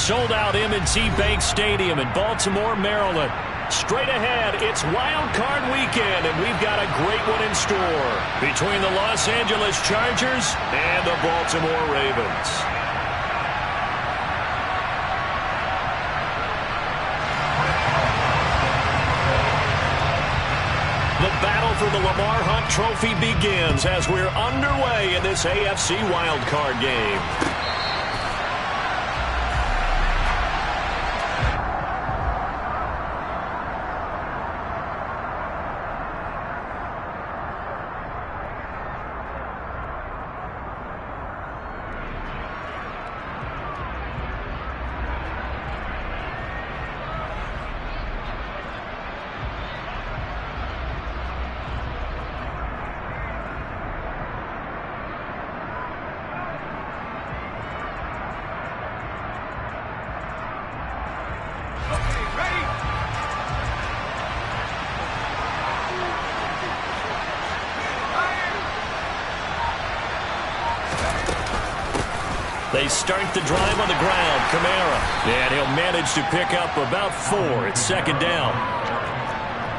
sold-out M&T Bank Stadium in Baltimore, Maryland. Straight ahead, it's Wild Card Weekend, and we've got a great one in store between the Los Angeles Chargers and the Baltimore Ravens. The battle for the Lamar Hunt Trophy begins as we're underway in this AFC Wild Card game. They start the drive on the ground. Kamara. And he'll manage to pick up about 4. It's second down.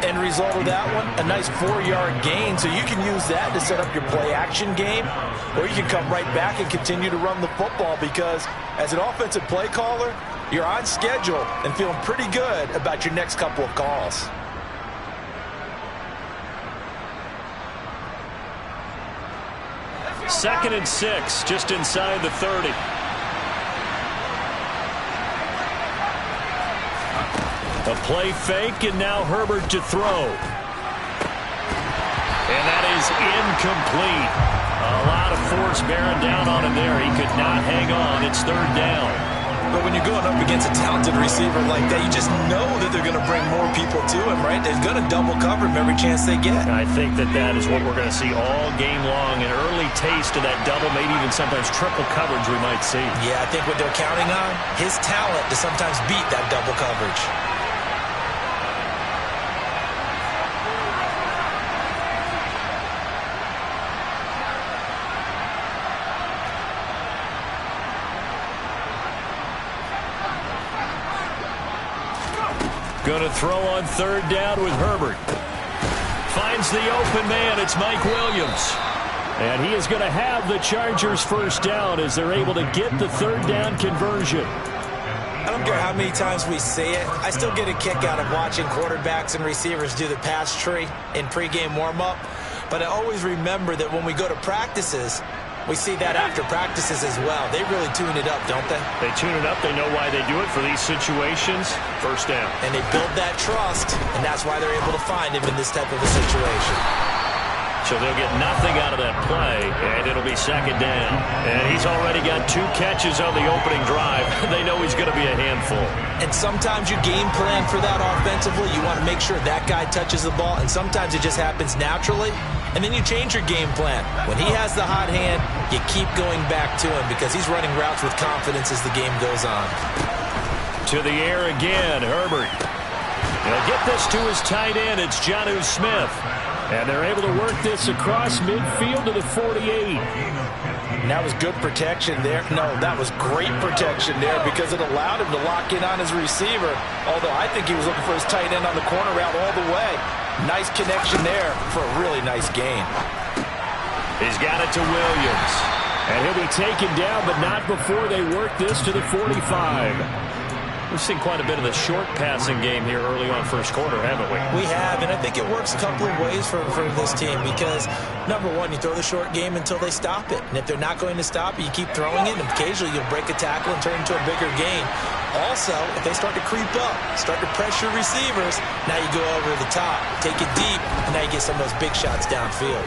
End result of that one, a nice 4-yard gain. So you can use that to set up your play-action game, or you can come right back and continue to run the football because as an offensive play caller, you're on schedule and feeling pretty good about your next couple of calls. Second and 6, just inside the 30. A play fake, and now Herbert to throw. And that is incomplete. A lot of force bearing down on him there. He could not hang on. It's third down. But when you're going up against a talented receiver like that, you just know that they're going to bring more people to him, right? They're going to double cover him every chance they get. I think that is what we're going to see all game long. An early taste of that double, maybe even sometimes triple coverage we might see. Yeah, I think what they're counting on, his talent to sometimes beat that double coverage. Going to throw on third down with Herbert. Finds the open man. It's Mike Williams. And he is going to have the Chargers first down as they're able to get the third down conversion. I don't care how many times we say it. I still get a kick out of watching quarterbacks and receivers do the pass tree in pregame warm-up. But I always remember that when we go to practices, we see that after practices as well. They really tune it up, don't they? They tune it up. They know why they do it for these situations. First down. And they build that trust, and that's why they're able to find him in this type of a situation. So they'll get nothing out of that play, and it'll be second down. And he's already got 2 catches on the opening drive. They know he's going to be a handful. And sometimes you game plan for that offensively. You want to make sure that guy touches the ball, and sometimes it just happens naturally. And then you change your game plan. When he has the hot hand, you keep going back to him because he's running routes with confidence as the game goes on. To the air again, Herbert. He'll get this to his tight end. It's Jonnu Smith. And they're able to work this across midfield to the 48. And that was good protection there. No, that was great protection there because it allowed him to lock in on his receiver. Although I think he was looking for his tight end on the corner route all the way. Nice connection there for a really nice gain. He's got it to Williams. And he'll be taken down, but not before they work this to the 45. We've seen quite a bit of the short passing game here early on first quarter, haven't we? We have, and I think it works a couple of ways for this team because, number one, you throw the short game until they stop it. And if they're not going to stop it, you keep throwing it, and occasionally you'll break a tackle and turn into a bigger gain. Also, if they start to creep up, start to pressure receivers, now you go over the top, take it deep, and now you get some of those big shots downfield.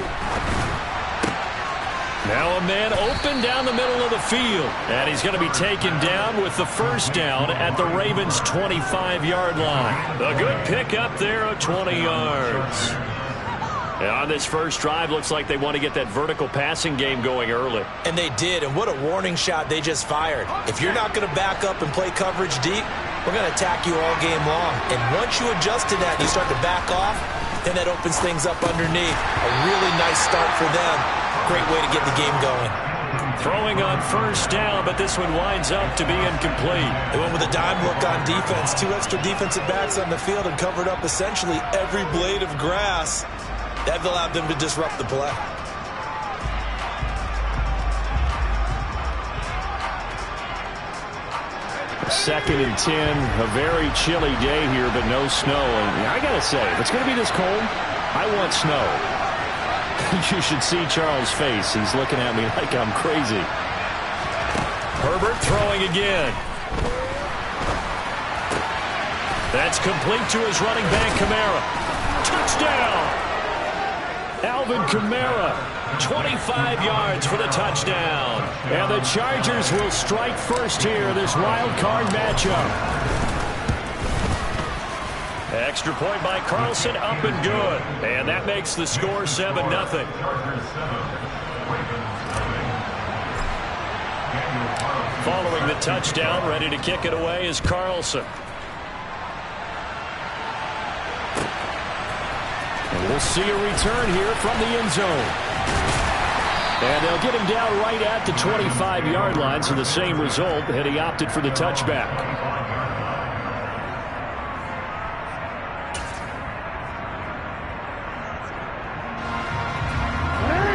Now a man open down the middle of the field. And he's going to be taken down with the first down at the Ravens' 25-yard line. A good pickup there of 20 yards. And on this first drive, looks like they want to get that vertical passing game going early. And they did, and what a warning shot they just fired. If you're not going to back up and play coverage deep, we're going to attack you all game long. And once you adjust to that and you start to back off, then that opens things up underneath. A really nice start for them. Great way to get the game going. Throwing on first down, but this one winds up to be incomplete. They went with a dime look on defense. 2 extra defensive backs on the field and covered up essentially every blade of grass. That allowed them to disrupt the play. Second and 10, a very chilly day here, but no snow. And I got to say, if it's going to be this cold, I want snow. You should see Charles' face. He's looking at me like I'm crazy. Herbert throwing again. That's complete to his running back, Kamara. Touchdown! Alvin Kamara, 25 yards for the touchdown. And the Chargers will strike first here, this wild card matchup. Extra point by Carlson, up and good. And that makes the score 7-0. Following the touchdown, ready to kick it away is Carlson. And we'll see a return here from the end zone. And they'll get him down right at the 25-yard line, so the same result, and he opted for the touchback.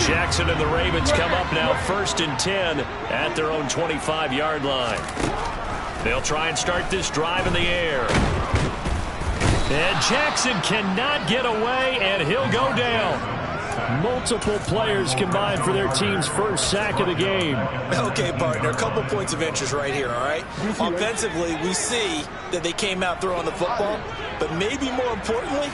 Jackson and the Ravens come up now 1st and 10 at their own 25-yard line. They'll try and start this drive in the air. And Jackson cannot get away, and he'll go down. Multiple players combined for their team's first sack of the game. Okay, partner, a couple points of interest right here, all right? Offensively, we see that they came out throwing the football, but maybe more importantly,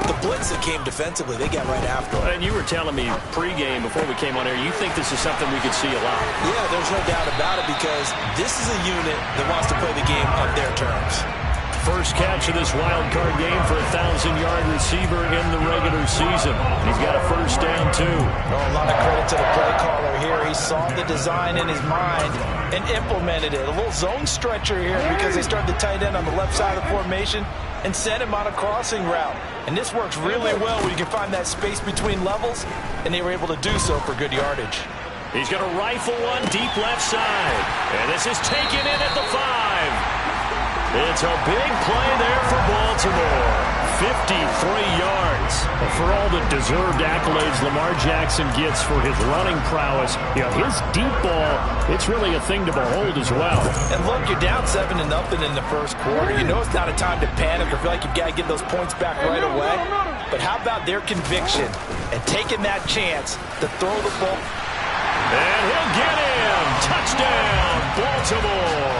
the blitz that came defensively, they got right after it. And you were telling me pregame before we came on air, you think this is something we could see a lot. Yeah, there's no doubt about it, because this is a unit that wants to play the game on their terms. First catch of this wild card game for a 1,000-yard receiver in the regular season. He's got a first down, too. Oh, a lot of credit to the play caller here. He saw the design in his mind and implemented it. A little zone stretcher here because they started the tight end on the left side of the formation and sent him on a crossing route. And this works really well when you can find that space between levels, and they were able to do so for good yardage. He's going to rifle one deep left side. And this is taken in at the 5. It's a big play there for Baltimore. 53 yards. For all the deserved accolades Lamar Jackson gets for his running prowess, you know, his deep ball, it's really a thing to behold as well. And look, you're down 7-0 in the first quarter. You know it's not a time to panic or feel like you've got to get those points back right away. But how about their conviction and taking that chance to throw the ball? And he'll get him. Touchdown, Baltimore.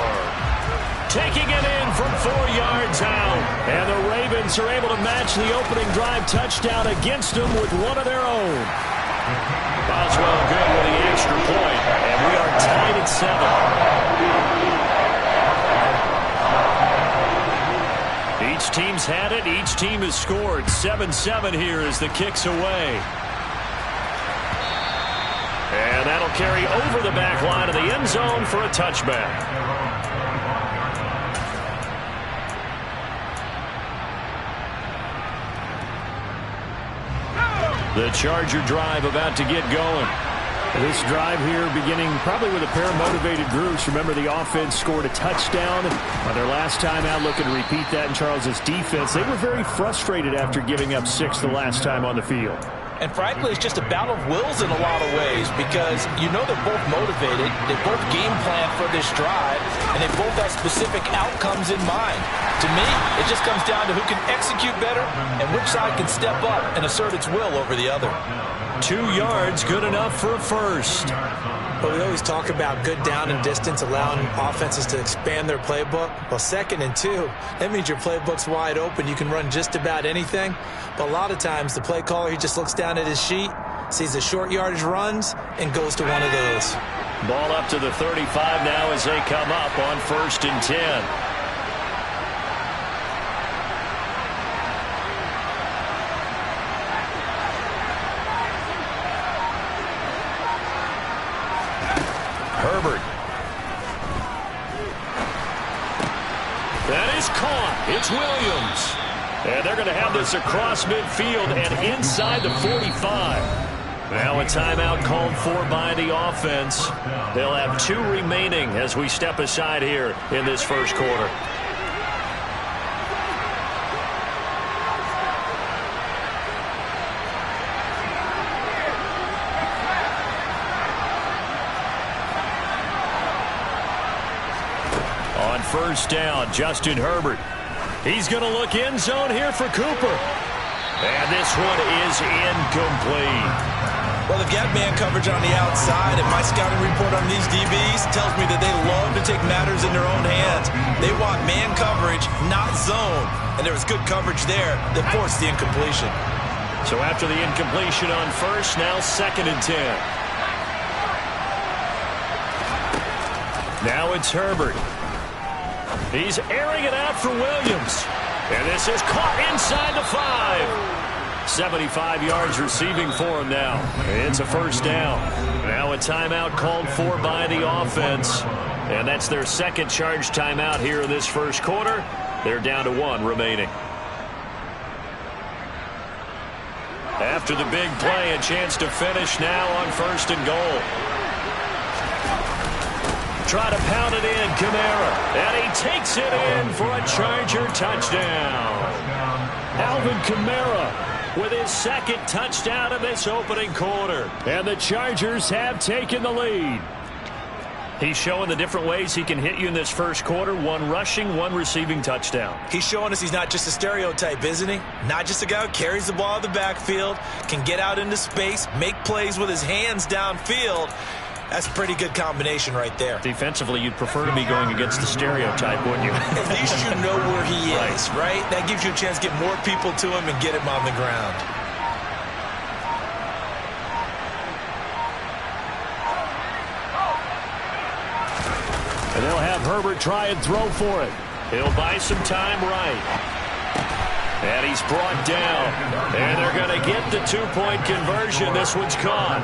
Taking it in from 4 yards out. And the Ravens are able to match the opening drive touchdown against them with one of their own. Boswell good with the extra point. And we are tied at 7. Each team's had it. Each team has scored. 7-7 here as the kick's away. And that'll carry over the back line of the end zone for a touchback. The Charger drive about to get going. This drive here beginning probably with a pair of motivated groups. Remember, the offense scored a touchdown on their last time out, looking to repeat that in Charles' defense. They were very frustrated after giving up 6 the last time on the field. And frankly, it's just a battle of wills in a lot of ways, because you know they're both motivated, they both game plan for this drive, and they both have specific outcomes in mind. To me, it just comes down to who can execute better and which side can step up and assert its will over the other. 2 yards, good enough for a first. But we always talk about good down and distance, allowing offenses to expand their playbook. Well, 2nd and 2, that means your playbook's wide open. You can run just about anything. But a lot of times, the play caller, he just looks down at his sheet, sees the short yardage runs, and goes to one of those. Ball up to the 35 now as they come up on 1st and 10. Herbert. That is caught. It's Williams. And they're going to have this across midfield and inside the 45. Now a timeout called for by the offense. They'll have 2 remaining as we step aside here in this first quarter. On first down, Justin Herbert. He's going to look end zone here for Cooper. And this one is incomplete. Well, they've got man coverage on the outside, and my scouting report on these DBs tells me that they love to take matters in their own hands. They want man coverage, not zone. And there was good coverage there that forced the incompletion. So after the incompletion on first, now 2nd and 10. Now it's Herbert. He's airing it out for Williams. And this is caught inside the 5. 75 yards receiving for him now. It's a first down. Now a timeout called for by the offense. And that's their 2nd charge timeout here in this first quarter. They're down to 1 remaining. After the big play, a chance to finish now on 1st and goal. Try to pound it in, Kamara. And he takes it in for a Charger touchdown. Alvin Kamara with his 2nd touchdown of this opening quarter. And the Chargers have taken the lead. He's showing the different ways he can hit you in this first quarter. 1 rushing, 1 receiving touchdown. He's showing us he's not just a stereotype, isn't he? Not just a guy who carries the ball in the backfield, can get out into space, make plays with his hands downfield. That's a pretty good combination right there. Defensively, you'd prefer to be going against the stereotype, wouldn't you? At least you know where he is, right? That gives you a chance to get more people to him and get him on the ground. And they'll have Herbert try and throw for it. He'll buy some time right. And he's brought down. And they're going to get the 2-point conversion. This one's caught.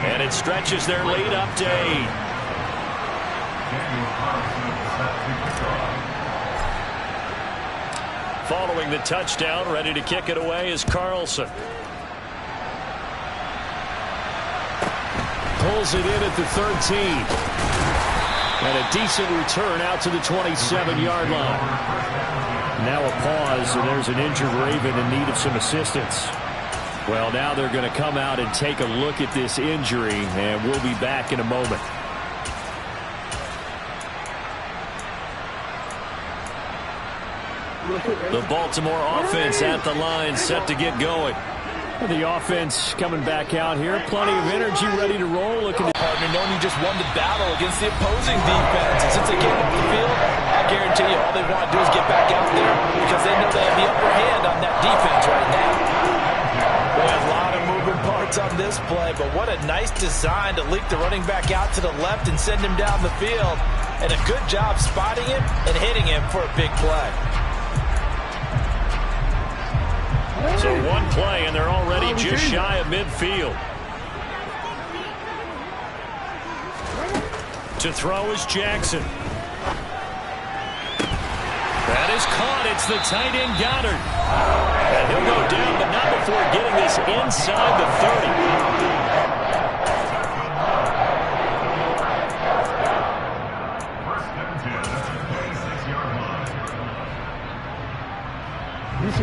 And it stretches their lead up to 8. Following the touchdown, ready to kick it away is Carlson. Pulls it in at the 13. And a decent return out to the 27-yard line. Now a pause, and there's an injured Raven in need of some assistance. Well, now they're going to come out and take a look at this injury, and we'll be back in a moment. The Baltimore offense at the line, set to get going. The offense coming back out here. Plenty of energy, ready to roll. Looking to partner, knowing you just won the battle against the opposing defense. And since they came up the field, I guarantee you all they want to do is get back out there because they know they have the upper hand on that defense right now. Boy, a lot of moving parts on this play, but what a nice design to leak the running back out to the left and send him down the field. And a good job spotting him and hitting him for a big play. So 1 play, and they're already just shy of midfield. To throw is Jackson. That is caught. It's the tight end Goddard. And he'll go down, but not before getting this inside the 30.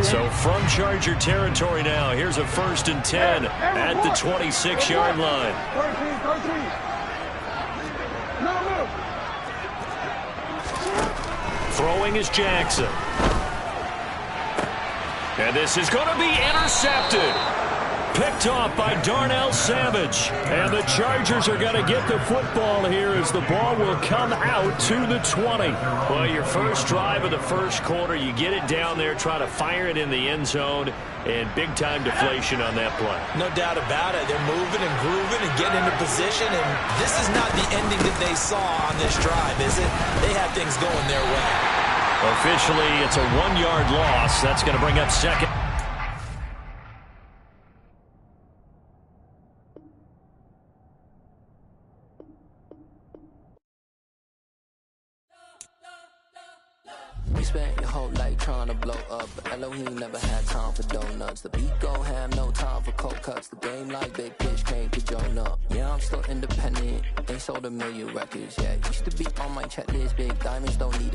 So from Charger territory now, here's a 1st and 10 at the 26-yard line. Throwing is Jackson. And this is going to be intercepted. Picked off by Darnell Savage. And the Chargers are going to get the football here as the ball will come out to the 20. Well, your first drive of the first quarter, you get it down there, try to fire it in the end zone, and big-time deflation on that play. No doubt about it. They're moving and grooving and getting into position, and this is not the ending that they saw on this drive, is it? They have things going their way. Officially, it's a 1-yard loss. That's going to bring up 2nd. You spent your whole life trying to blow up, but Elohim never had time for donuts. The beat go ham, no time for cold cuts. The game like Big Fish came to Jonah. Yeah, I'm still independent, ain't sold a million records yet. Used to be on my checklist, big diamonds don't need